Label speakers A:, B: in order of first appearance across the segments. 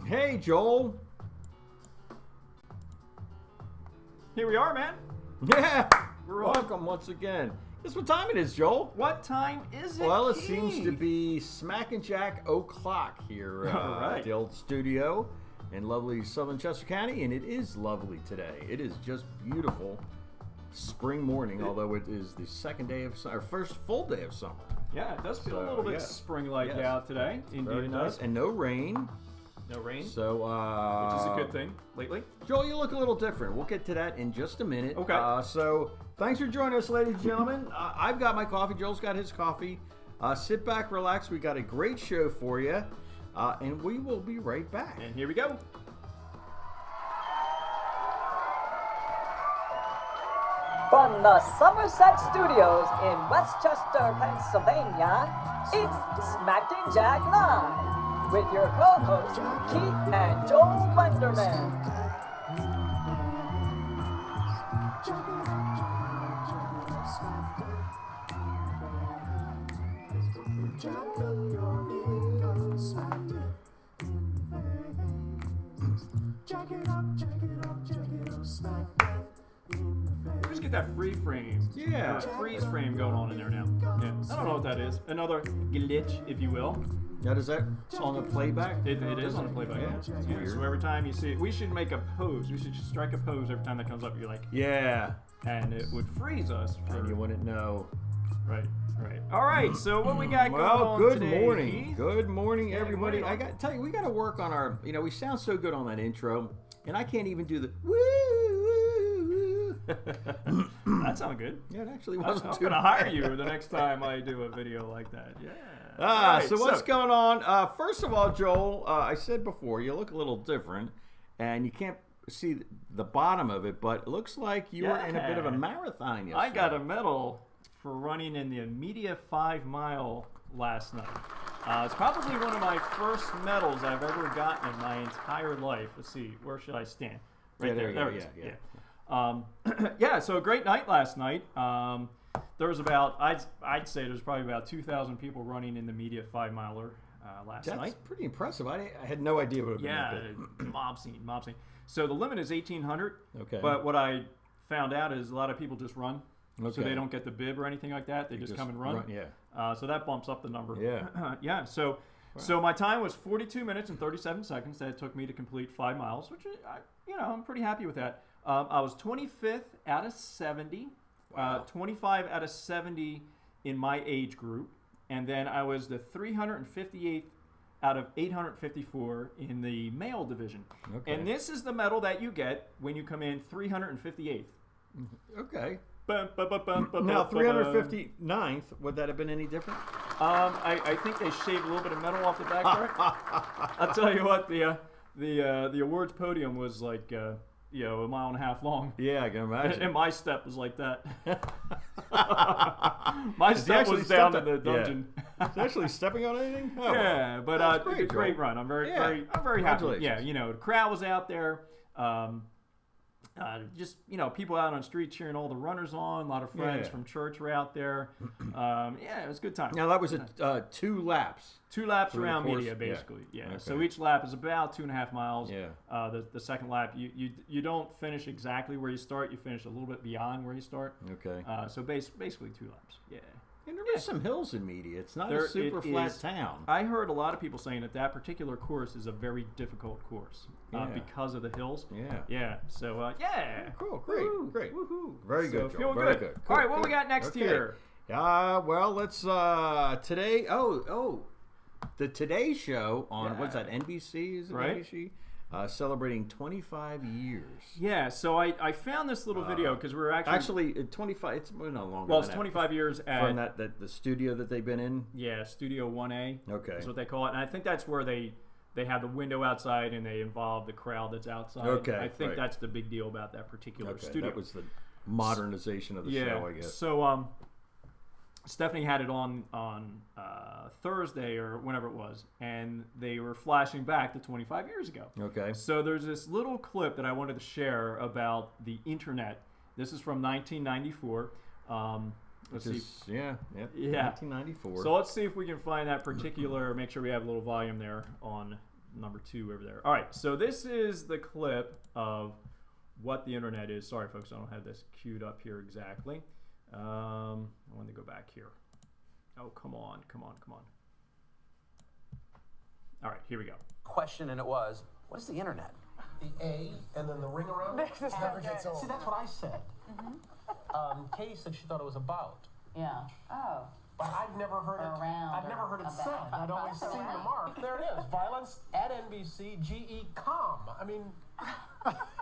A: Hey, Joel.
B: Here we are, man.
A: Yeah.
B: We're on.
A: Welcome once again. Guess what time it is, Joel?
B: What time is it?
A: Well, it
B: Keith?
A: seems to be smack and jack o'clock here
B: All right.
A: at the old studio in lovely Southern Chester County, and it is lovely today. It is just beautiful spring morning, although it is the second day of summer, first full day of summer.
B: Yeah, it does feel
A: So,
B: a little bit
A: yeah.
B: spring-like
A: Yes.
B: out today. Indeed,
A: Very
B: it
A: nice,
B: does.
A: and no rain.
B: No rain,
A: So,
B: which is a good thing lately.
A: Joel, you look a little different. We'll get to that in just a minute.
B: Okay.
A: So, thanks for joining us, ladies and gentlemen. I've got my coffee. Joel's got his coffee. Sit back, relax. We got a great show for you, and we will be right back.
B: And here we go.
C: From the Somerset Studios in Westchester, Pennsylvania, it's Smack and Jack Live with your co-hosts Keith and Joel Wenderman.
B: Let's get that free frame.
A: Yeah.
B: Freeze frame going on in there now. Yeah. I don't know what that is. Another glitch, if you will.
A: Now, does that on the playback?
B: It is on the playback.
A: Yeah, it's
B: Yeah,
A: weird.
B: so every time you see it, we should make a pose. We should just strike a pose every time that comes up. You're like,
A: Yeah.
B: and it would freeze us.
A: And you wouldn't know.
B: Right. All right. So what we got going
A: Well,
B: on
A: good
B: today,
A: morning.
B: Keith?
A: Good morning,
B: Yeah,
A: everybody.
B: good morning.
A: I got to tell you, we got to work on our, we sound so good on that intro, and I can't even do the woo, woo, woo.
B: That sounded good.
A: Yeah, it actually
B: I'm
A: wasn't too
B: gonna
A: bad.
B: hire you the next time I do a video like that. Yeah.
A: Ah,
B: All right,
A: so what's going on? First of all, Joel, I said before, you look a little different, and you can't see the bottom of it, but it looks like you were in a bit of a
B: Yeah.
A: marathon yesterday.
B: I got a medal for running in the Media 5 Mile last night. It's probably one of my first medals I've ever gotten in my entire life. Let's see, where should I stand? Right
A: Yeah, there you go.
B: it is.
A: Yeah.
B: Yeah, so a great night last night. There was about, I'd say there's probably about 2,000 people running in the Media 5 Miler last
A: That's
B: night.
A: pretty impressive. I had no idea what it would be.
B: Yeah, mob scene. So the limit is 1,800.
A: Okay.
B: But what I found out is a lot of people just run. So
A: Okay.
B: they don't get the bib or anything like that. They just come and run.
A: Yeah.
B: So that bumps up the number.
A: Yeah.
B: Yeah. So my time was 42 minutes and 37 seconds that it took me to complete 5 miles, which I'm pretty happy with that. I was 25th out of 70,
A: Wow.
B: 25 out of 70 in my age group, and then I was the 358th out of 854 in the male division.
A: Okay.
B: And this is the medal that you get when you come in 358th.
A: Okay.
B: Bum, bum, bum, bum, bum,
A: Now,
B: bum, bum.
A: 359th, would that have been any different?
B: I think they shaved a little bit of metal off the back there. I'll tell you what, the awards podium was like a mile and a half long.
A: Yeah, I can imagine.
B: And my step was like that. My
A: Is he
B: step
A: actually
B: was down in
A: stepped
B: the
A: on-
B: dungeon.
A: Is he actually stepping on anything? Oh,
B: Yeah, but
A: That's
B: it was a
A: great,
B: great
A: Joel.
B: run. I'm very
A: Yeah.
B: happy.
A: Congratulations.
B: Yeah, the crowd was out there. Just people out on the street cheering all the runners on. A lot of friends
A: Yeah.
B: from church were out there. Yeah, it was a good time.
A: Now, that was 2 laps.
B: 2 laps
A: Through the
B: around
A: course,
B: media,
A: yeah.
B: basically. Yeah.
A: Okay.
B: So each lap is about 2.5 miles.
A: Yeah.
B: The second lap, you don't finish exactly where you start. You finish a little bit beyond where you start.
A: Okay.
B: So basically 2 laps. Yeah.
A: And there is some hills in media. It's not
B: There-
A: a super
B: it
A: flat
B: is.
A: town.
B: I heard a lot of people saying that particular course is a very difficult course
A: Yeah.
B: because of the hills.
A: Yeah.
B: Yeah. So yeah.
A: Cool. Great.
B: Woohoo,
A: Great.
B: woohoo.
A: Very
B: So
A: good, Joel.
B: feeling
A: Very
B: good.
A: good.
B: All
A: Cool,
B: right, what
A: cool.
B: we got next
A: Okay.
B: here?
A: Well, let's today. The Today Show on what's that? NBC is it
B: Right.
A: NBC? Celebrating 25 years.
B: Yeah. So I found this little video because we were actually
A: 25. It's no longer.
B: well,
A: than
B: it's
A: that.
B: 25 years at
A: from that the studio that they've been in.
B: Yeah, Studio 1A.
A: Okay.
B: Is what they call it. And I think that's where they have the window outside and they involve the crowd that's outside.
A: Okay,
B: I think
A: right.
B: that's the big deal about that particular
A: Okay,
B: studio.
A: that was the modernization of the show, I guess.
B: So Stephanie had it on Thursday or whenever it was, and they were flashing back to 25 years ago.
A: Okay.
B: So there's this little clip that I wanted to share about the internet. This is from 1994. Let's see.
A: Yeah. 1994.
B: So let's see if we can find that particular. Make sure we have a little volume there on number 2 over there. All right, so this is the clip of what the internet is. Sorry, folks, I don't have this queued up here exactly. I want to go back here. Oh, come on. All right, here we go.
D: Question, and it was, what is the internet?
E: The A and then the ring around it? Never gets old. See, that's what I said. Katie said she thought it was about.
F: Yeah. Oh.
E: But I've never heard it. I've never heard it said. I'd always seen the mark. There it is. Violence at NBC. GE.com. I mean.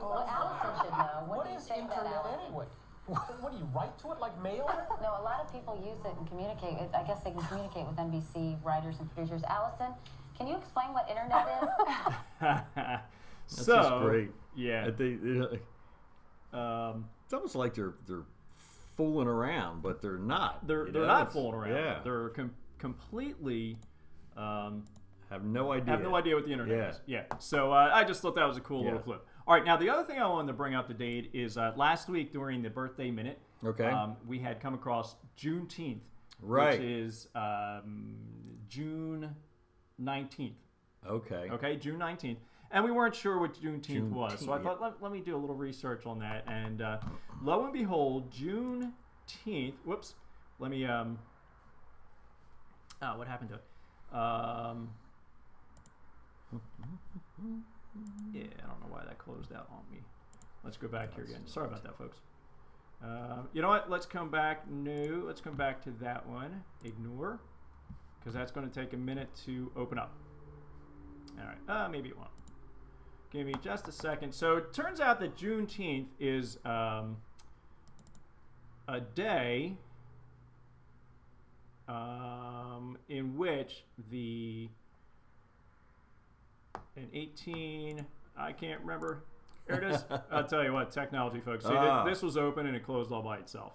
F: Well, Allison should know.
E: What
F: do you
E: is
F: think
E: internet
F: that, Allison?
E: anyway? What do you wite to it like mail?
F: No, a lot of people use it and communicate. I guess they can communicate with NBC writers and producers. Allison, can you explain what internet is?
A: That's
B: So
A: just great.
B: yeah,
A: it's almost like they're fooling around, but they're not.
B: they're not fooling around.
A: Yeah,
B: They're completely
A: have no idea.
B: have no idea what the internet
A: Yeah.
B: is. Yeah. So I just thought that was a cool little clip. All right. Now the other thing I wanted to bring up to date is last week during the birthday minute,
A: Okay.
B: we had come across Juneteenth,
A: Right.
B: which is June 19th.
A: Okay.
B: Okay, June 19th. And we weren't sure what Juneteenth was. So I
A: Juneteenth,
B: thought, let me do a little research on that. And lo and behold, Juneteenth, whoops, let me, what happened to it? Yeah, I don't know why that closed out on me. Let's go back here again. Sorry about that, folks. You know what? Let's come back. No, let's come back to that one. Ignore, because that's going to take a minute to open up. All right, maybe it won't. Give me just a second. So it turns out that Juneteenth is a day in which I can't remember. There it is. I'll tell you what, technology, folks. See, this was open and it closed all by itself.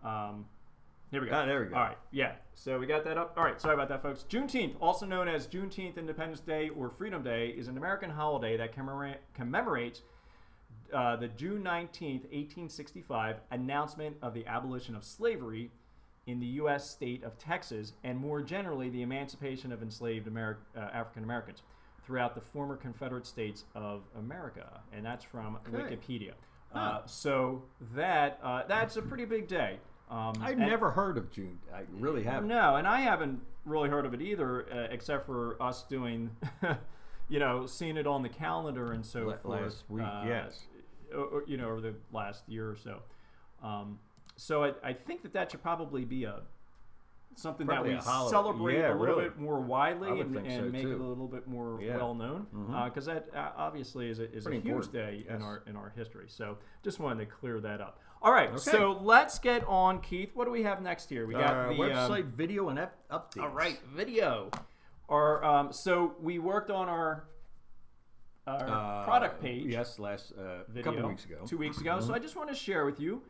B: Here we go.
A: There we go.
B: All right, yeah. So we got that up. All right, sorry about that, folks. Juneteenth, also known as Juneteenth Independence Day or Freedom Day, is an American holiday that commemorates the June 19th, 1865 announcement of the abolition of slavery in the U.S. state of Texas, and more generally, the emancipation of enslaved African Americans throughout the former Confederate States of America. And that's from Wikipedia. So that's a pretty big day.
A: I've never heard of June. I really haven't.
B: No, and I haven't really heard of it either, except for us doing, seeing it on the calendar and so forth.
A: Last week, yes.
B: Over the last year or so. So I think that should probably be something
A: Probably
B: that we
A: a holiday.
B: celebrate
A: Yeah,
B: a little
A: really.
B: bit more widely
A: I would
B: and
A: think so,
B: make it
A: too.
B: a little bit more
A: Yeah.
B: well known, because that obviously is a
A: Pretty
B: huge
A: important.
B: day
A: Yes.
B: in our history. So just wanted to clear that up. All right,
A: Okay.
B: so let's get on, Keith. What do we have next here? We got the
A: website video and updates.
B: All right, video. So we worked on our product page.
A: Yes, last
B: video
A: couple weeks ago.
B: 2 weeks ago. So I just want to share with you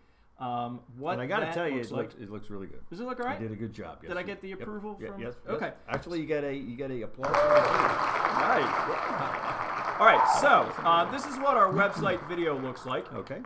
B: what
A: And I got to
B: that
A: tell you,
B: looks like.
A: it looks really good.
B: Does it look all right?
A: You did a good job. Yes,
B: Did I
A: you-
B: get the approval
A: Yep.
B: from?
A: Yes.
B: Okay.
A: Yes. Actually, you get a applause. From
B: Right. All right. So this is what our website video looks like.
A: the team.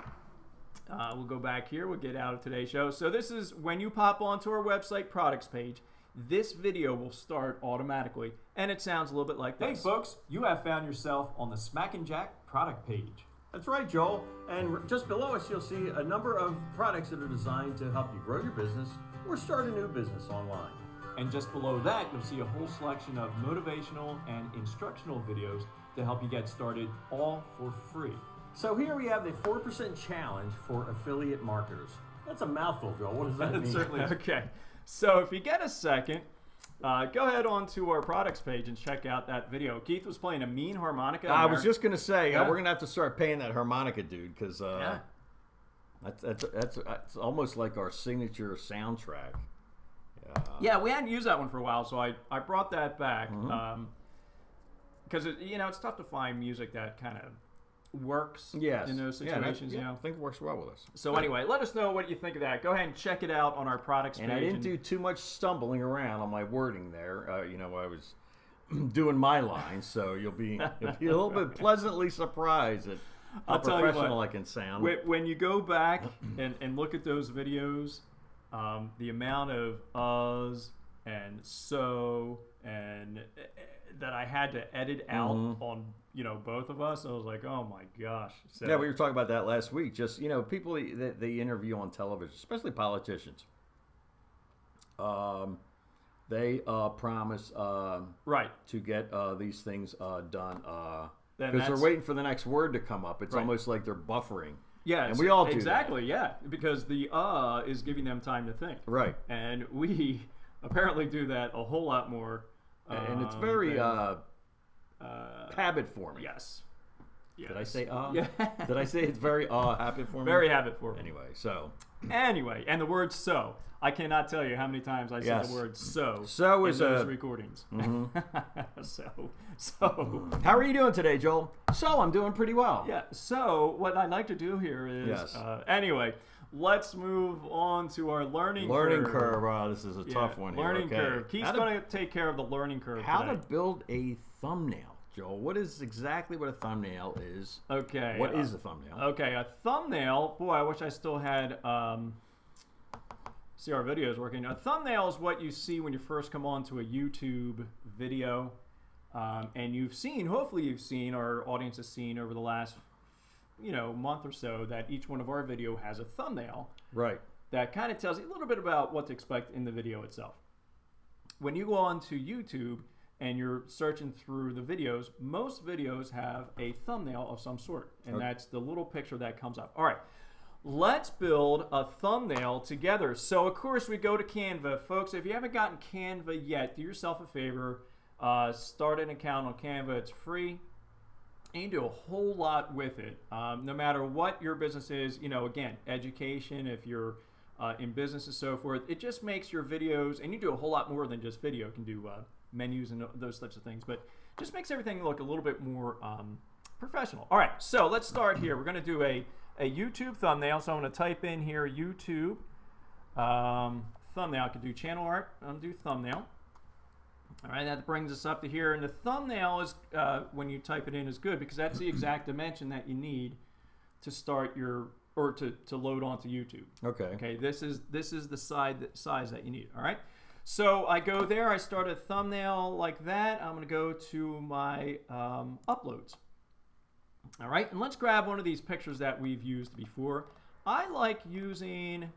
A: Okay.
B: We'll go back here. We'll get out of today's show. So this is when you pop onto our website products page. This video will start automatically, and it sounds a little bit like this.
G: Hey folks, you have found yourself on the Smack and Jack product page.
A: That's right, Joel. And just below us, you'll see a number of products that are designed to help you grow your business or start a new business online.
G: And just below that, you'll see a whole selection of motivational and instructional videos to help you get started, all for free.
A: So here we have the 4% challenge for affiliate marketers. That's a mouthful, Joel. What does that mean?
B: It certainly is. Okay. So if you get a second, go ahead onto our products page and check out that video. Keith was playing a mean harmonica.
A: I was just going to say,
B: Yeah.
A: we're going to have to start paying that harmonica dude, because that's almost like our signature soundtrack.
B: Yeah, we hadn't used that one for a while, so I brought that back. Because it's tough to find music that kind of works
A: Yes.
B: in those
A: Yeah,
B: situations.
A: I think it works well with us.
B: So anyway, let us know what you think of that. Go ahead and check it out on our products
A: And
B: page.
A: I didn't do too much stumbling around on my wording there. I was doing my lines, so you'll be a little bit pleasantly surprised at how
B: I'll tell you
A: professional
B: what,
A: I can sound.
B: When you go back and look at those videos, the amount of uhs and so and that I had to edit out on, both of us. I was like, oh my gosh. So,
A: Yeah, we were talking about that last week. Just, people that they interview on television, especially politicians. They promise
B: right
A: to get these things done
B: Then
A: because they're
B: that's-
A: waiting for the next word to come up. It's
B: Right.
A: almost like they're buffering.
B: Yeah,
A: and we all do
B: exactly. Yeah, because the is giving them time to think.
A: Right.
B: And we apparently do that a whole lot more.
A: And it's very
B: than-
A: habit forming.
B: Yes.
A: Did I say
B: Yeah.
A: Did I say it's very habit forming?
B: Very habit forming.
A: Anyway, so.
B: Anyway, and the word "so." I cannot tell you how many times I said the word "so."
A: So
B: in
A: is
B: those
A: a
B: recordings. So.
A: How are you doing today, Joel? So I'm doing pretty well.
B: Yeah. So what I'd like to do here is,
A: Yes.
B: Anyway, let's move on to our learning
A: curve. This is a tough one here.
B: Learning
A: Okay.
B: curve. Keith's going to take care of the learning curve
A: How
B: today.
A: to build a thumbnail, Joel? What is exactly what a thumbnail is?
B: Okay.
A: What is a thumbnail?
B: Okay, a thumbnail. Boy, I wish I still had. See our videos working. A thumbnail is what you see when you first come onto a YouTube video, and hopefully you've seen, our audience has seen over the last, month or so, that each one of our video has a thumbnail.
A: Right.
B: That kind of tells you a little bit about what to expect in the video itself. When you go on to YouTube and you're searching through the videos, most videos have a thumbnail of some sort, and that's the little picture that comes up. All right. Let's build a thumbnail together. So, of course, we go to Canva. Folks, if you haven't gotten Canva yet, do yourself a favor. Start an account on Canva. It's free. And you do a whole lot with it. No matter what your business is, again, education, if you're in business and so forth, it just makes your videos, and you do a whole lot more than just video. You can do menus and those types of things, but just makes everything look a little bit more professional. All right, so let's start here. We're going to do a YouTube thumbnail. So I'm going to type in here YouTube thumbnail. I could do channel art. I'm going to do thumbnail. All right, that brings us up to here. And the thumbnail is, when you type it in, is good because that's the exact dimension that you need to start your, or to load onto YouTube.
A: Okay.
B: Okay, this is the size that you need. All right. So I go there. I start a thumbnail like that. I'm going to go to my uploads. All right, and let's grab one of these pictures that we've used before. I like using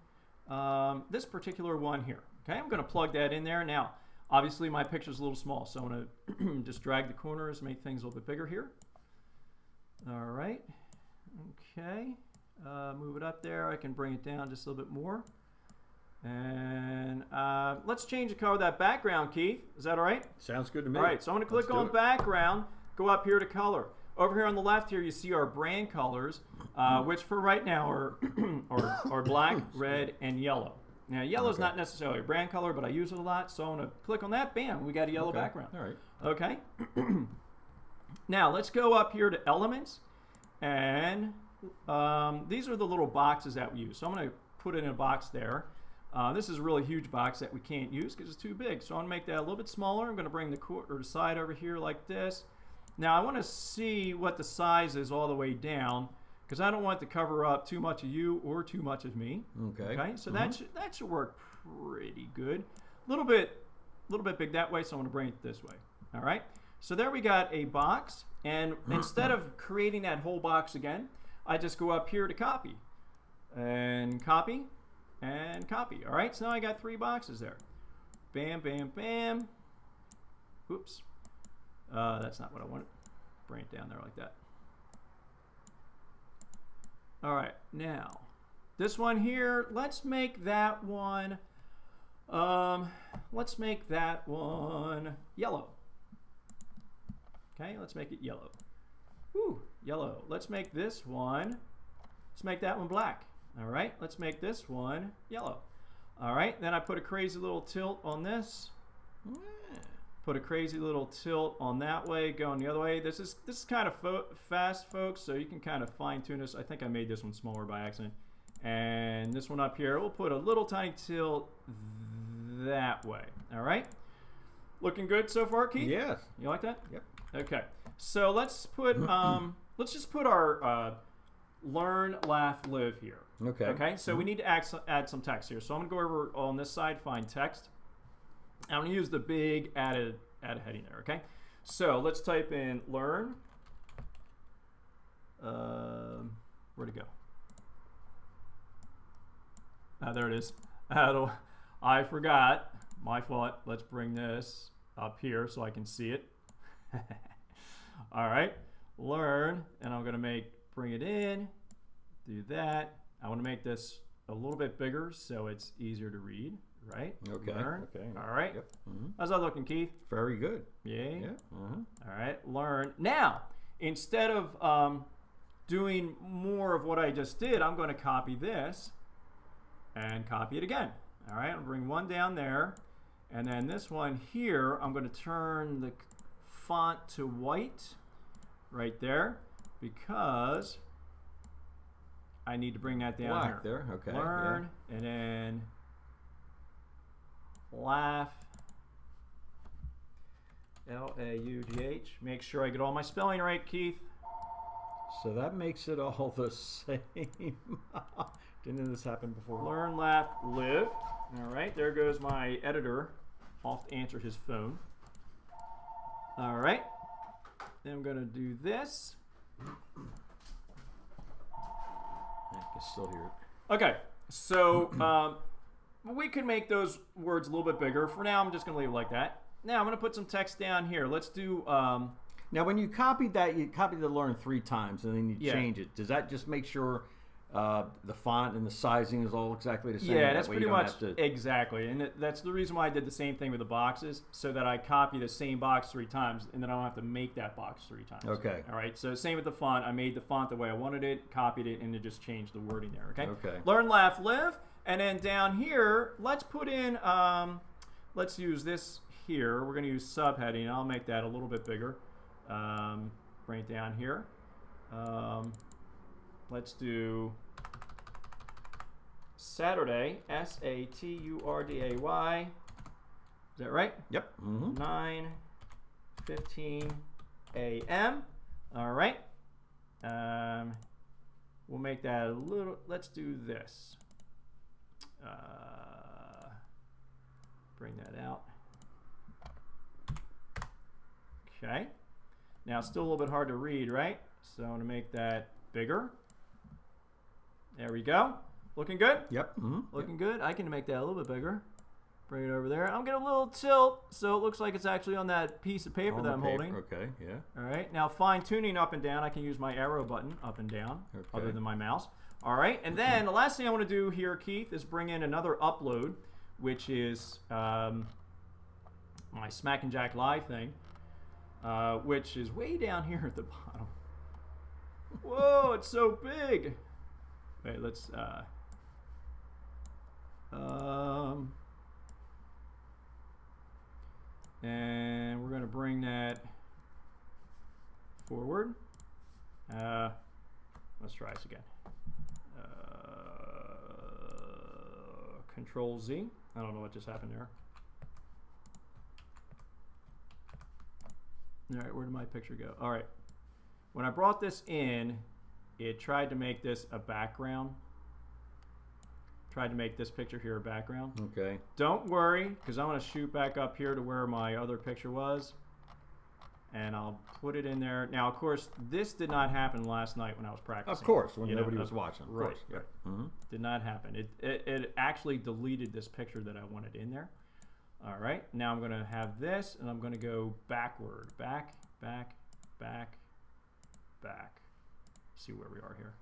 B: this particular one here. Okay, I'm going to plug that in there. Now, obviously, my picture's a little small, so I'm going to just drag the corners, make things a little bit bigger here. All right, okay, move it up there. I can bring it down just a little bit more. And let's change the color of that background, Keith. Is that all right?
A: Sounds good to me.
B: All right, so I'm going to click on background, go up here to color. Over here on the left here, you see our brand colors, which for right now are black, red, and yellow. Now, yellow is not necessarily a brand color, but I use it a lot, so I'm going to click on that. Bam, we got a yellow background.
A: All right.
B: Okay. Now, let's go up here to elements, and these are the little boxes that we use. So I'm going to put it in a box there. This is a really huge box that we can't use because it's too big. So I'm going to make that a little bit smaller. I'm going to bring the side over here like this. Now I want to see what the size is all the way down because I don't want to cover up too much of you or too much of me.
A: Okay.
B: Okay. So that should work pretty good. A little bit big that way. So I'm going to bring it this way. All right. So there we got a box, and instead of creating that whole box again, I just go up here to copy and copy and copy. All right. So now I got 3 boxes there. Bam, bam, bam. Oops. That's not what I wanted. Bring it down there like that. All right, now this one here, let's make that one yellow. Okay, let's make it yellow. Woo, yellow. Let's make this one, let's make that one black. All right, let's make this one yellow. All right, then I put a crazy little tilt on this. Put a crazy little tilt on that way, going the other way. This is kind of fast, folks, so you can kind of fine tune this. I think I made this one smaller by accident. And this one up here, we'll put a little tiny tilt that way. All right? Looking good so far, Keith?
A: Yes.
B: You like that?
A: Yep.
B: Okay. So let's put let's just put our learn, laugh, live here.
A: Okay.
B: Okay. So we need to add some text here. So I'm gonna go over on this side, find text. I'm going to use the big added heading there, okay? So let's type in learn. Where'd it go? There it is. I forgot. My fault. Let's bring this up here so I can see it. All right. Learn, and I'm going to bring it in. Do that. I want to make this a little bit bigger so it's easier to read. Right?
A: Okay.
B: Learn.
A: Okay.
B: All right.
A: Yep. Mm-hmm.
B: How's that looking, Keith?
A: Very good.
B: Yay.
A: Yeah. Uh-huh.
B: All right. Learn. Now, instead of doing more of what I just did, I'm going to copy this and copy it again. All right. I'll bring one down there. And then this one here, I'm going to turn the font to white right there because I need to bring that down
A: Black
B: here.
A: there. Okay.
B: Learn, and then laugh. L-A-U-G-H. Make sure I get all my spelling right, Keith.
A: So that makes it all the same. Didn't this happen before?
B: Learn, laugh, live. All right, there goes my editor off to answer his phone. All right, then I'm going to do this.
A: I can still hear it.
B: Okay, so we can make those words a little bit bigger. For now, I'm just going to leave it like that. Now I'm going to put some text down here. Let's do...
A: Now, when you copied that, you copied the learn 3 times, and then you change it. Does that just make sure the font and the sizing is all exactly the same?
B: Yeah, that's
A: way
B: pretty
A: you don't
B: much
A: have to...
B: exactly. And that's the reason why I did the same thing with the boxes, so that I copy the same box 3 times, and then I don't have to make that box 3 times.
A: Okay.
B: All right, so same with the font. I made the font the way I wanted it, copied it, and then just changed the wording there, okay?
A: Okay.
B: Learn, laugh, live. And then down here, let's put in, let's use this here. We're going to use subheading. I'll make that a little bit bigger. Bring it down here. Let's do Saturday, S-A-T-U-R-D-A-Y. Is that right?
A: Yep. Mm-hmm.
B: 9:15 a.m. All right. We'll make that a little, let's do this. Bring that out. Okay. Now it's still a little bit hard to read, right? So I'm going to make that bigger. There we go. Looking good?
A: Yep. Mm-hmm.
B: Looking good. I can make that a little bit bigger. Bring it over there. I'm getting a little tilt, so it looks like it's actually on that piece of paper that I'm holding.
A: Okay, yeah.
B: All right. Now fine tuning up and down. I can use my arrow button up and down, other than my mouse. All right. And then the last thing I want to do here, Keith, is bring in another upload, which is my Smack and Jack Live thing. Which is way down here at the bottom. Whoa, it's so big. Wait, let's and we're going to bring that forward. Let's try this again. Control Z. I don't know what just happened there. All right, where did my picture go? All right. When I brought this in, it tried to make this a background. Tried to make this picture here a background.
A: Okay.
B: Don't worry, because I'm going to shoot back up here to where my other picture was. And I'll put it in there. Now, of course, this did not happen last night when I was practicing.
A: Of course, when nobody was watching. Of course.
B: Right.
A: Mm-hmm.
B: Did not happen. It actually deleted this picture that I wanted in there. All right, now I'm going to have this, and I'm going to go backward. Back, back, back, back. See where we are here.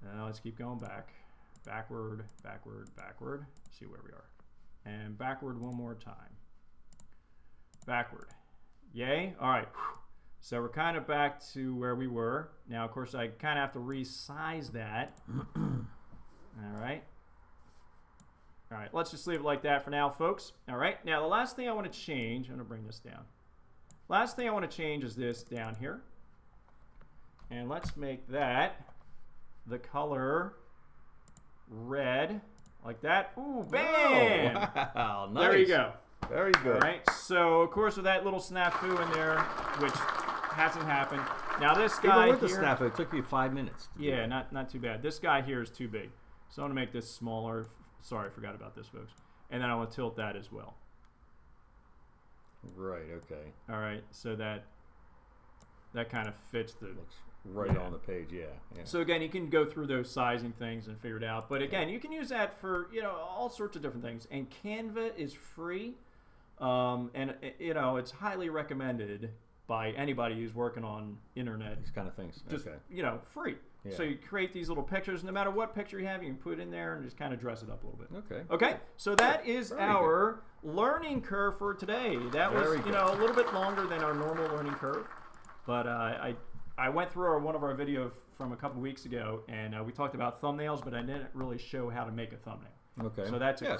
B: Now let's keep going back. Backward, backward, backward. See where we are. And backward one more time. Backward. Yay? All right. So we're kind of back to where we were. Now, of course, I kind of have to resize that. All right. All right, let's just leave it like that for now, folks. All right, now the last thing I want to change, I'm going to bring this down. Last thing I want to change is this down here. And let's make that the color red, like that. Ooh, bam!
A: Oh, wow, nice.
B: There you go.
A: Very good.
B: All right, so of course with that little snafu in there, which hasn't happened. Now this guy
A: Even with
B: here,
A: the snafu, it took you 5 minutes.
B: yeah, not too bad. This guy here is too big. So I'm going to make this smaller. Sorry, I forgot about this, folks. And then I want to tilt that as well.
A: Right. Okay.
B: All right, so that kind of fits the.
A: Looks right on the page. Yeah.
B: So again, you can go through those sizing things and figure it out. But again, you can use that for all sorts of different things. And Canva is free, and it's highly recommended by anybody who's working on internet.
A: These kind of things.
B: Just
A: okay.
B: Free. Yeah. So you create these little pictures. No matter what picture you have, you can put it in there and just kind of dress it up a little bit.
A: Okay.
B: Okay. So that is our learning curve for today. That was a little bit longer than our normal learning curve, but I went through one of our videos from a couple weeks ago, and we talked about thumbnails, but I didn't really show how to make a thumbnail.
A: Okay.
B: So that's a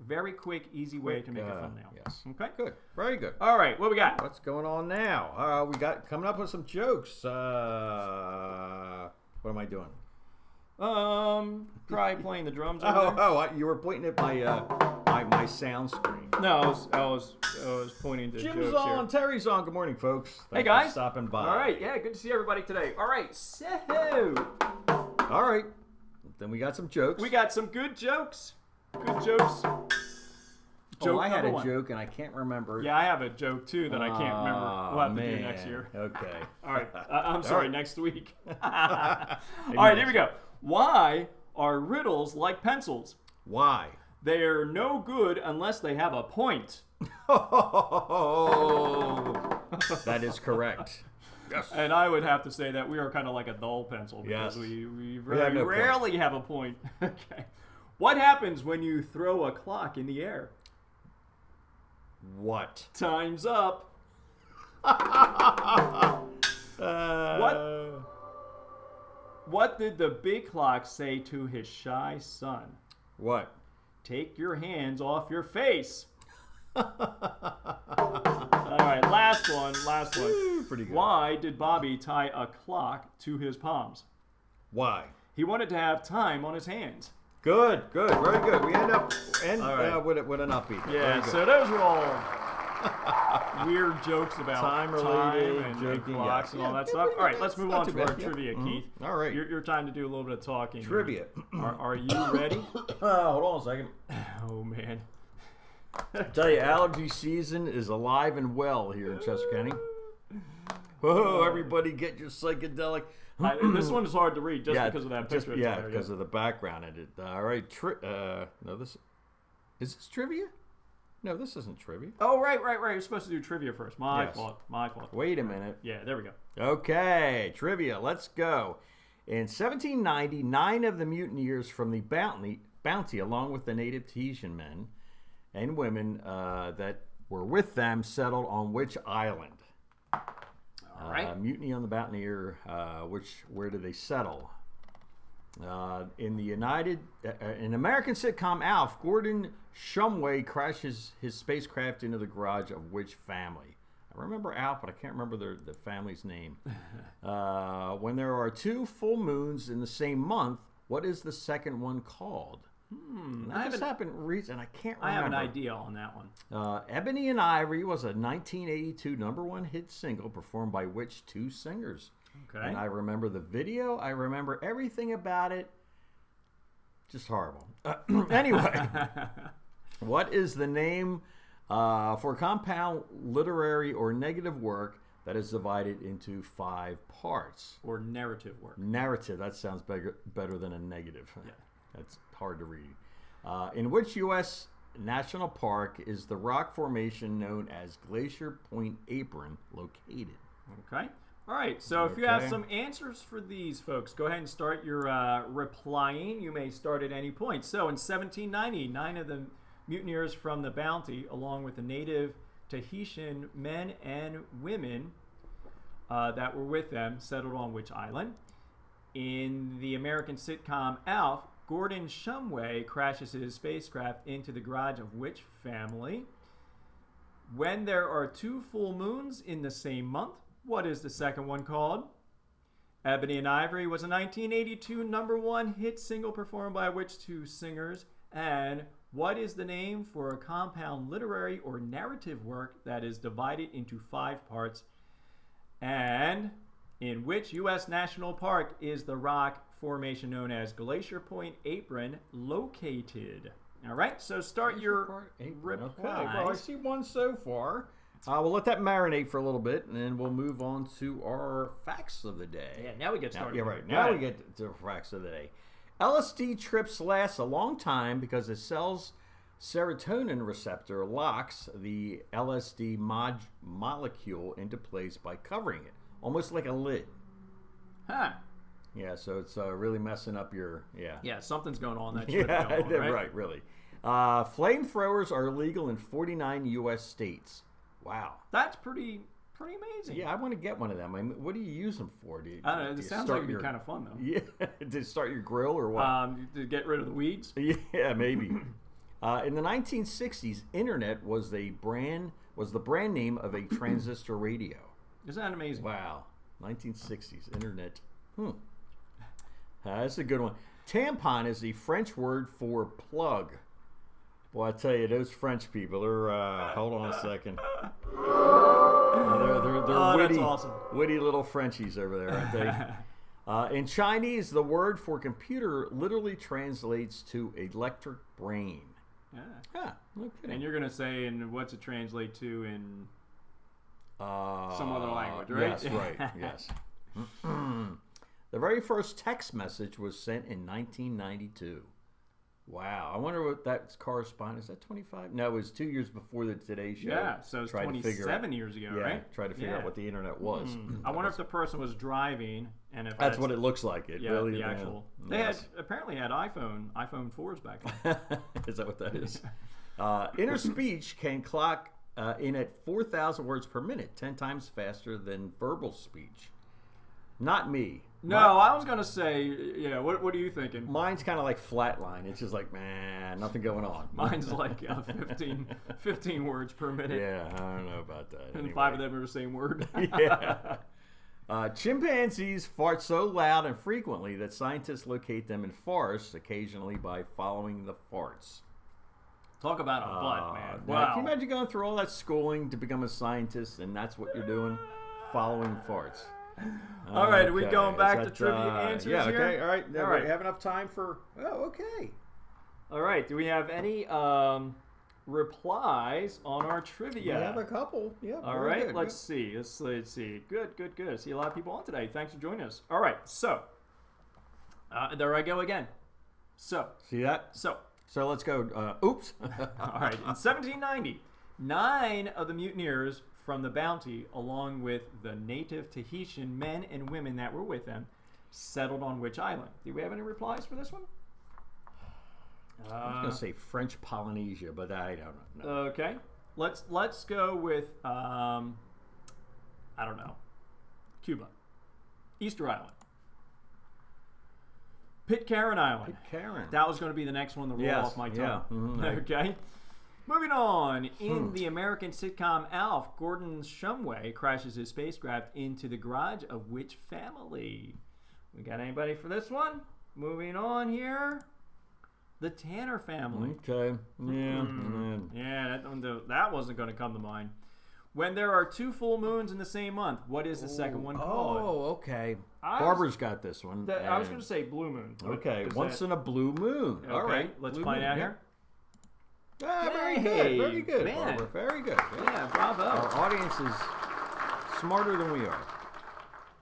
B: very quick, easy way to make a thumbnail.
A: Yes.
B: Okay.
A: Good. Very good.
B: All right. What we got?
A: What's going on now? We got coming up with some jokes. What am I doing?
B: Try playing the drums. Over
A: You were pointing at my sound screen.
B: No, I was pointing to
A: Jim's
B: jokes
A: on,
B: here.
A: Terry's on. Good morning, folks.
B: Hey guys,
A: for stopping by.
B: All right, yeah, good to see everybody today. All right, so
A: all right, then we got some jokes.
B: We got some good jokes. Good jokes.
A: I had a joke and I can't remember.
B: Yeah, I have a joke too that I can't remember. We'll have to do next year.
A: Okay.
B: All right. I'm sorry. Next week. All right. Here we go. Why are riddles like pencils?
A: Why?
B: They are no good unless they have a point.
A: That is correct. Yes.
B: And I would have to say that we are kind of like a dull pencil because we very rarely have a point. Okay. What happens when you throw a clock in the air?
A: What?
B: Time's up. What did the big clock say to his shy son?
A: What?
B: Take your hands off your face. All right, last one.
A: Pretty good.
B: Why did Bobby tie a clock to his palms?
A: Why?
B: He wanted to have time on his hands.
A: Good, very good. We end up with an upbeat.
B: Yeah, so those were all weird jokes about
A: time-related,
B: and
A: joking,
B: clocks and all that stuff. All right, let's move on to our trivia, Keith.
A: All right.
B: Your time to do a little bit of talking.
A: Trivia.
B: Are you ready?
A: Hold on a second.
B: Oh, man.
A: I tell you, allergy season is alive and well here in Chester County. Whoa, everybody get your psychedelic.
B: This one is hard to read just because of that picture.
A: Because of the background in it. All right. No, is this trivia? No, this isn't trivia.
B: Oh, right. You're supposed to do trivia first. My fault.
A: Wait a minute.
B: Yeah, there we go.
A: Okay, trivia. Let's go. In 1790, 9 of the mutineers from the Bounty, along with the native Tahitian men and women that were with them, settled on which island?
B: All right.
A: Mutiny on the Bounty. Where did they settle? In American sitcom Alf, Gordon Shumway crashes his spacecraft into the garage of which family? I remember Alf, but I can't remember the family's name. When there are 2 full moons in the same month, what is the second one called? That just happened recently, and I can't remember.
B: I have an idea on that one.
A: Ebony and Ivory was a 1982 #1 hit single performed by which 2 singers?
B: Okay.
A: And I remember the video. I remember everything about it. Just horrible. Anyway, what is the name for compound literary or negative work that is divided into 5 parts?
B: Or narrative work.
A: Narrative. That sounds better than a negative.
B: Yeah.
A: That's hard to read. In which U.S. national park is the rock formation known as Glacier Point Apron located?
B: Okay. All right. So if you have some answers for these folks, go ahead and start your replying. You may start at any point. So in 1790, 9 of the mutineers from the Bounty, along with the native Tahitian men and women that were with them, settled on which island? In the American sitcom Alf, Gordon Shumway crashes his spacecraft into the garage of which family? When there are 2 full moons in the same month, what is the second one called? Ebony and Ivory was a 1982 #1 hit single performed by which 2 singers? And what is the name for a compound literary or narrative work that is divided into 5 parts? And in which U.S. national park is the rock formation known as Glacier Point Apron located? All right, so start your reply.
A: Okay, well, I see one so far. We'll let that marinate for a little bit, and then we'll move on to our facts of the day.
B: Yeah, now we get started.
A: Yeah, right. Now we get to facts of the day. LSD trips last a long time because the cell's serotonin receptor locks the LSD molecule into place by covering it, almost like a lid.
B: Huh.
A: Yeah, so it's really messing up your,
B: Yeah, something's going on. That should
A: yeah,
B: go on, right?
A: right, really. Flamethrowers are illegal in 49 U.S. states. Wow.
B: That's pretty amazing.
A: Yeah, I want to get one of them. I mean, what do you use them for? Do you,
B: I don't know.
A: do
B: It
A: you
B: sounds
A: start
B: like it'd be kind of fun, though.
A: Yeah, to start your grill or what?
B: To get rid of the weeds.
A: Yeah, maybe. In the 1960s, internet was the brand name of a transistor radio.
B: Isn't that amazing?
A: Wow, 1960s internet. That's a good one. Tampon is the French word for plug. Boy, I tell you, those French people, they're, hold on a second. They're witty,
B: that's awesome.
A: Witty little Frenchies over there, aren't they? In Chinese, the word for computer literally translates to electric brain.
B: Yeah.
A: Huh, no kidding.
B: And you're going to say, and what's it translate to in some other language, right?
A: Yes, right, yes. The very first text message was sent in 1992. Wow. I wonder what that corresponds. Is that 25? No, it was 2 years before the Today Show.
B: Yeah, so it's 27 years ago, right?
A: Try to figure out what the internet was.
B: I wonder if the person was driving and if
A: that's what it looks like. It really
B: the actual. They apparently had iPhone 4s back then.
A: Is that what that is? Inner speech can clock in at 4,000 words per minute, 10 times faster than verbal speech. Not me.
B: No, I was gonna say, what are you thinking?
A: Mine's kind of like flatline. It's just like, man, nothing going on.
B: Mine's like 15 words per minute.
A: Yeah, I don't know about that.
B: And
A: anyway.
B: 5 of them are the same word.
A: Yeah. Chimpanzees fart so loud and frequently that scientists locate them in forests occasionally by following the farts.
B: Talk about a butt, man.
A: Now,
B: Wow.
A: can you imagine going through all that schooling to become a scientist and that's what you're doing? Following farts.
B: All right, are we going back to trivia answers
A: yeah,
B: here?
A: okay, all right.
B: All right.
A: We have enough time for... Oh, okay.
B: All right, do we have any replies on our trivia?
A: We have a couple. Yeah.
B: All right, good. Let's see. Let's see. Good. I see a lot of people on today. Thanks for joining us. All right, so there I go again. So
A: see that?
B: So
A: let's go. Oops.
B: All right. In 1790, 9 of the mutineers from the Bounty, along with the native Tahitian men and women that were with them, settled on which island? Do we have any replies for this one?
A: I was going to say French Polynesia, but I don't know.
B: Okay. Let's go with I don't know. Cuba. Easter Island. Pitcairn Island.
A: Pitcairn.
B: That was going to be the next one to roll off my tongue.
A: Yeah. Mm-hmm.
B: Okay. Moving on. In the American sitcom Alf, Gordon Shumway crashes his spacecraft into the garage of which family? We got anybody for this one? Moving on here. The Tanner family.
A: Okay. Yeah.
B: Yeah, that wasn't going to come to mind. When there are 2 full moons in the same month, what is the second one called?
A: Oh, okay. Barbara's got this one.
B: I was going to say blue moon.
A: Okay, once in a blue moon.
B: Okay,
A: all right.
B: Let's
A: blue
B: find
A: moon,
B: out here.
A: Ah, very good. Very good,
B: man.
A: Barbara. Very good.
B: Yeah, bravo.
A: Our audience is smarter than we are.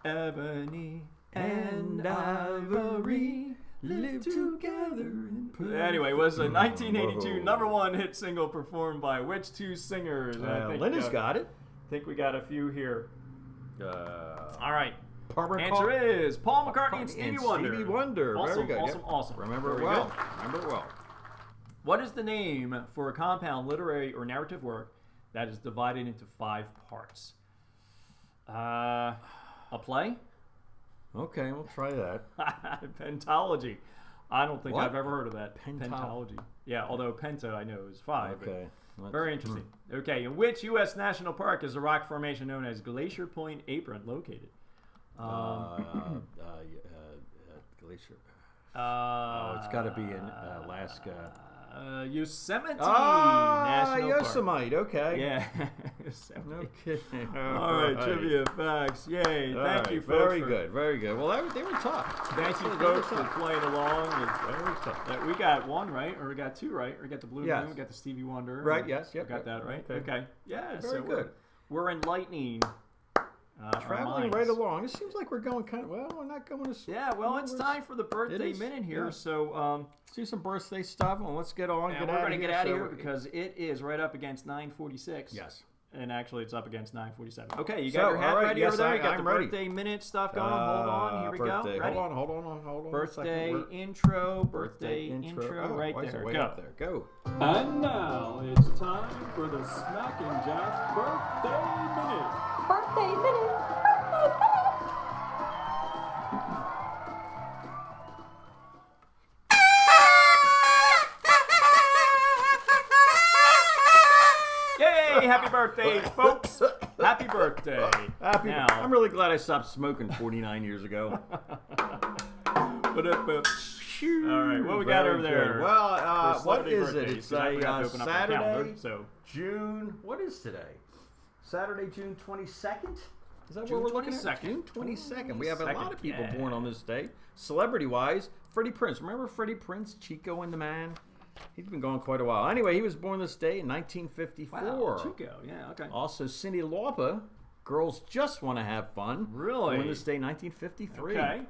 B: Ebony and ivory live together in perfect. Anyway, it was a 1982 #1 hit single performed by which 2 singers?
A: Linda's got it.
B: I think we got a few here. All right.
A: Answer
B: is Paul McCartney and Stevie Wonder.
A: Stevie Wonder.
B: Awesome,
A: Very good.
B: awesome.
A: Remember it well. Remember it well.
B: What is the name for a compound literary or narrative work that is divided into 5 parts? A play?
A: Okay, we'll try that.
B: Pentology. I don't think
A: What?
B: I've ever heard of that. Pentology. Yeah, although penta I know is 5.
A: Okay.
B: Very interesting. Okay, in which U.S. national park is the rock formation known as Glacier Point Apron located?
A: Glacier. It's got to be in Alaska.
B: Yosemite National
A: Yosemite.
B: Park.
A: Okay.
B: Yeah.
A: No kidding.
B: All right, trivia facts. Yay. Thank you, folks.
A: Very good. Very good. Well, they were tough.
B: Thank you, folks, for playing along. Very tough. We got 1 right, or we got 2 right. We got the Blue Moon, we got the Stevie Wonder.
A: Right, yes. Yep.
B: Got that right. Okay. Yeah,
A: Very good.
B: we're enlightening.
A: Traveling right along. It seems like we're going kind of, well, we're not going to...
B: Yeah, well, it's time for the birthday minute here. Yeah. So,
A: let's do some birthday stuff, and let's get on.
B: We're going to get out of here because it is right up against 9:46.
A: Yes.
B: And actually, it's up against 9:47. Okay, you got your hat ready over there? You got the birthday minute stuff going on? Hold on, here we go. Ready?
A: Hold on.
B: Birthday intro, birthday intro, right there.
A: Go.
G: And now it's time for the Smack and Jack Birthday Minute.
C: Birthday minute.
B: Yay! Happy birthday, folks! Happy birthday!
A: I'm really glad I stopped smoking 49 years ago.
B: All right, what we got over there?
A: Well, what is it?
B: Birthdays,
A: It's
B: a
A: Saturday,
B: so
A: June. What is today? Saturday, June 22nd. Is that
B: June
A: what we're looking at?
B: 22nd.
A: June 22nd. We have a lot of people
B: yeah.
A: born on this day. Celebrity-wise, Freddie Prinze. Remember Freddie Prinze, Chico and the Man? He's been going quite a while. Anyway, he was born this day in 1954.
B: Wow, Chico, yeah, okay.
A: Also, Cyndi Lauper, Girls Just Want to Have Fun.
B: Really?
A: Born this day, 1953.
B: Okay.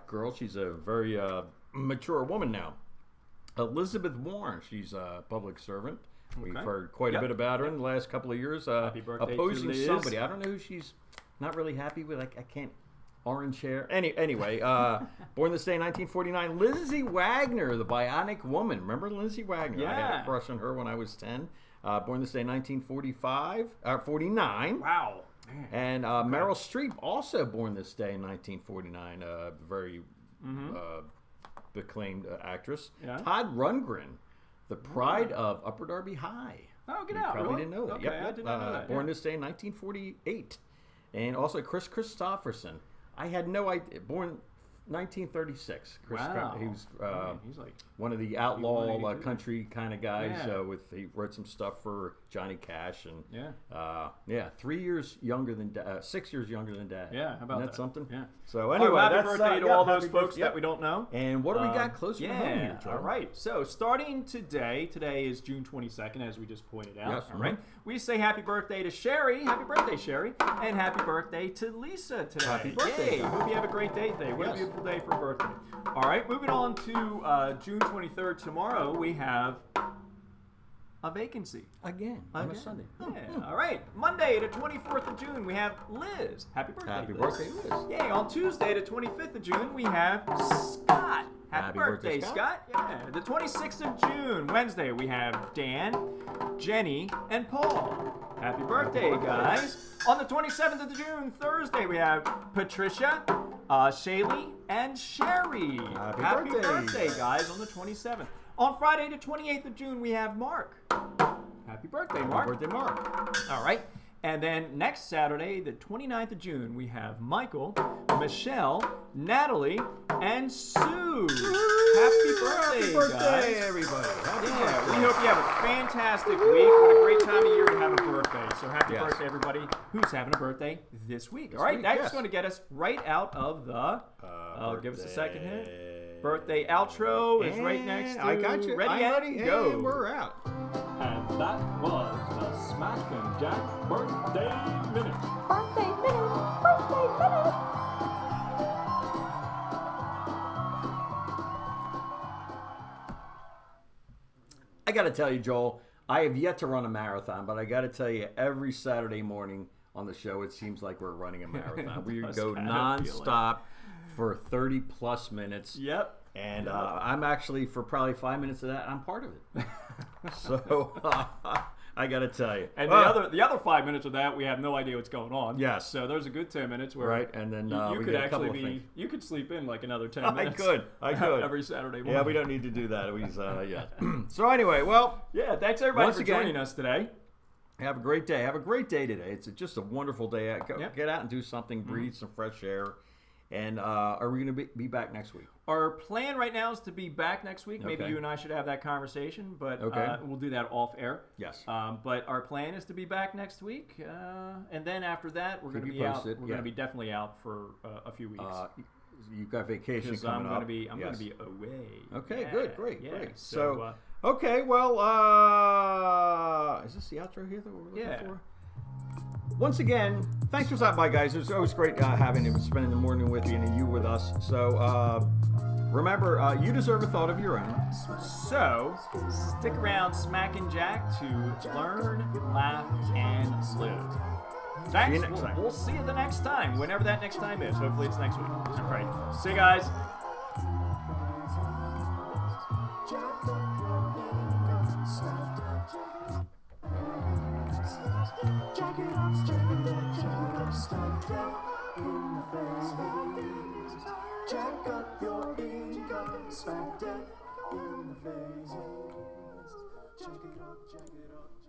A: Girl, she's a very mature woman now. Elizabeth Warren, she's a public servant. We've heard quite a bit about her in the last couple of years.
B: Happy birthday
A: opposing
B: to Liz.
A: somebody. I don't know who she's not really happy with. I can't. Orange hair. Anyway, born this day in 1949. Lindsay Wagner, the Bionic Woman. Remember Lindsay Wagner?
B: Yeah.
A: I had a crush on her when I was 10. Born this day in 49.
B: Wow.
A: And Meryl Streep, also born this day in 1949. Very acclaimed actress.
B: Yeah.
A: Todd Rundgren, the pride of Upper Darby High.
B: Oh, get
A: You
B: out.
A: probably
B: Really?
A: didn't know that.
B: Okay,
A: Yep.
B: I did not know that.
A: Born this day in 1948. And also Chris Christopherson. I had no idea. Born 1936.
B: Wow.
A: He was
B: he's like
A: one of the outlaw country kind of guys.
B: Yeah.
A: He wrote some stuff for Johnny Cash and
B: 6 years younger than Dad.
A: Yeah,
B: How about
A: Isn't
B: that?
A: something?
B: Yeah.
A: So anyway,
B: happy
A: that's
B: birthday to all those folks that we don't know.
A: And what do we got closer to home here, Joe?
B: All right. So starting today is June 22nd, as we just pointed out.
A: Yes,
B: all right. We say happy birthday to Sherry. Happy birthday, Sherry. And happy birthday to Lisa today.
A: Happy birthday.
B: Yay. Hope you have a great day today. What a beautiful day for a birthday. All right. Moving on to June 23rd. Tomorrow we have a vacancy.
A: Again, on a Sunday.
B: Yeah. All right. Monday, the 24th of June, we have Liz. Happy birthday,
A: Happy
B: Liz.
A: birthday, Liz.
B: Yay. On Tuesday, the 25th of June, we have Scott. Happy birthday, Scott. Yeah. The 26th of June, Wednesday, we have Dan, Jenny, and Paul. Happy birthday, guys. On the 27th of June, Thursday, we have Patricia, Shaylee, and Sherry.
A: Happy
B: birthday, guys, on the 27th. On Friday, the 28th of June, we have Mark. Happy birthday, Mark.
A: Happy birthday, Mark.
B: All right. And then next Saturday, the 29th of June, we have Michael, Michelle, Natalie, and Sue. Happy birthday, guys.
A: Everybody. Happy
B: Yeah,
A: birthday.
B: we hope you have a fantastic week. What a great time of year to have a birthday. So happy birthday, everybody who's having a birthday this week. All right, that's going to get us right out of the... give us a second here. Birthday outro is right next to...
A: I got you.
B: Ready,
A: I'm ready.
B: go.
A: And we're out.
G: And that was the Smack and Jack Birthday Minute.
C: Birthday minute. Birthday minute.
A: I got to tell you, Joel, I have yet to run a marathon, but I got to tell you, every Saturday morning on the show, it seems like we're running a marathon. We go nonstop for 30 plus minutes.
B: Yep.
A: And I'm actually, for probably 5 minutes of that, I'm part of it. So I got to tell you.
B: And the other 5 minutes of that, we have no idea what's going on.
A: Yes.
B: So there's a good 10 minutes where
A: Right, and then
B: you
A: we
B: could
A: got a couple
B: actually
A: of things.
B: you could sleep in like another 10 minutes.
A: I could.
B: Every Saturday morning.
A: Yeah, we don't need to do that. So anyway, well,
B: Yeah, thanks everybody
A: Once
B: for
A: again,
B: joining us today.
A: have a great day. Have a great day today. It's just a wonderful day.
B: Yep.
A: Get out and do something. Breathe some fresh air. And are we going to be back next week?
B: Our plan right now is to be back next week. Maybe
A: Okay.
B: you and I should have that conversation, but
A: Okay.
B: we'll do that off air.
A: Yes.
B: But our plan is to be back next week, and then after that, we're going to
A: Keep
B: be
A: you
B: out.
A: posted,
B: We're
A: yeah.
B: going to be definitely out for a few weeks.
A: You've got vacation
B: Because
A: coming
B: I'm
A: up.
B: going to be
A: Yes.
B: away.
A: Okay,
B: Yeah,
A: good, great,
B: yeah.
A: great.
B: So,
A: So, okay, well, is this the outro here that we're looking for? once again, thanks for stopping by, guys. It's always great spending the morning with you and you with us. So remember, you deserve a thought of your own.
B: So, stick around Smack and Jack to learn, laugh, and live. Thanks.
A: See you next time.
B: We'll see you the next time, whenever that next time is. Hopefully it's next week. All right. See you guys.
H: Jack up your income, smack that in the face. Check it up, check it up.